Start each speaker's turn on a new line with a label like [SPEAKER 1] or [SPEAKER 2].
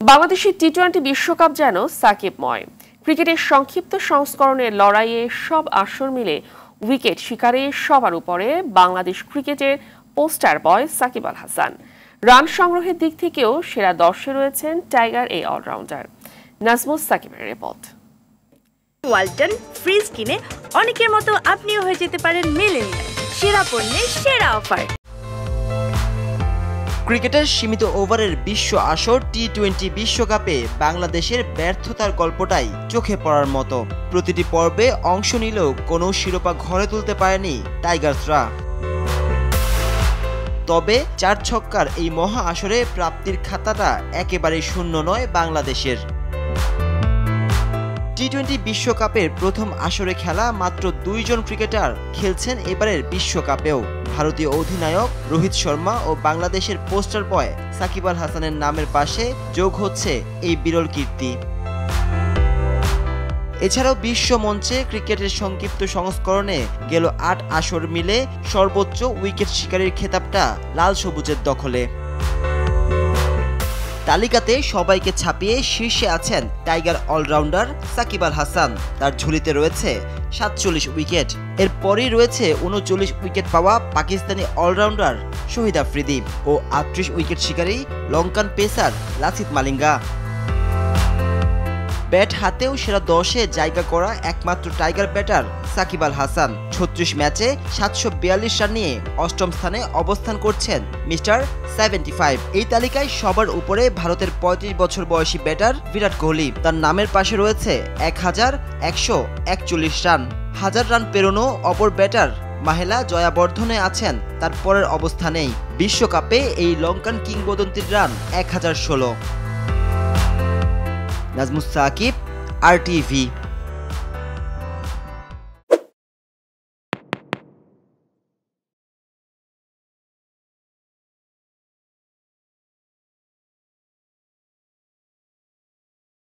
[SPEAKER 1] বাংলাদেশের টি-20 বিশ্বকাপ যেন সাকিবময়। ক্রিকেটের সংক্ষিপ্ত সংস্করণের লড়াইয়ে সব আসর মিলে উইকেট শিকারে সবার উপরে বাংলাদেশ ক্রিকেটের পোস্টার বয় সাকিব আল হাসান। রান সংগ্রহের দিক থেকেও সেরা 10-এ রয়েছেন টাইগার এই অলরাউন্ডার। নাজমুস সাকিবের রিপোর্ট।
[SPEAKER 2] ওয়ালটন ফ্রিজ কিনে অনেকের মতো আপনিও হয়ে যেতে পারেন মিলেনিয়াল। সেরা পণ্যের সেরা অফার।
[SPEAKER 3] ক্রিকেটের সীমিত ওভারের বিশ্ব আসর টি-20 বিশ্বকাপে বাংলাদেশের ব্যর্থতার গল্পটাই চোখে পড়ার মতো। প্রতিটি পর্বে অংশ নিলেও কোনো শিরোপা ঘরে তুলতে পারেনি টাইগার্সরা। তবে 4 ছক্কার এই মহা আসরে প্রাপ্তির খাতাটা একেবারেই শূন্য নয় বাংলাদেশের। টি-20 বিশ্বকাপের প্রথম আসরে খেলা মাত্র 2 জন ক্রিকেটার খেলছেন এবারের বিশ্বকাপেও। ভারতীয় অধিনায়ক রোহিত শর্মা ও বাংলাদেশের পোস্টার বয় সাকিব আল হাসানের নামের পাশে যোগ হচ্ছে এই বিরল কীর্তি। এছাড়াও বিশ্ব মঞ্চে ক্রিকেটের সংক্ষিপ্ত সংস্করণে গেল 8 আসর মিলে সর্বোচ্চ উইকেট শিকারীর খেতাবটা লাল সবুজের দখলে। তালিকাতে সবাইকে ছাপিয়ে শীর্ষে আছেন টাইগার অলরাউন্ডার সাকিব আল হাসান। তার ঝুলিতে রয়েছে 47 উইকেট। এরপরই রয়েছে 39 উইকেট পাওয়া পাকিস্তানি অলরাউন্ডার শহীদ আফ্রিদি ও 38 উইকেট শিকারী লঙ্কান পেসার লাসিথ মালিঙ্গা। ব্যাট হাতেও সেরা 10-এ জায়গা করা একমাত্র টাইগার ব্যাটার সাকিব আল হাসান। 36 ম্যাচে 742 রান নিয়ে 8ম স্থানে অবস্থান করছেন মিস্টার 75। এই তালিকায় সবার উপরে ভারতের 35 বছর বয়সী ব্যাটার বিরাট কোহলি। তার নামের পাশে রয়েছে 1141 রান। 1000 রান পেরোনো অপর ব্যাটার মাহেলা জয়াবর্ধনে আছেন তার পরের অবস্থানেই। বিশ্বকাপে এই লঙ্কান কিংবদন্তির রান 1016। নাজমুস সাকিব, RTV।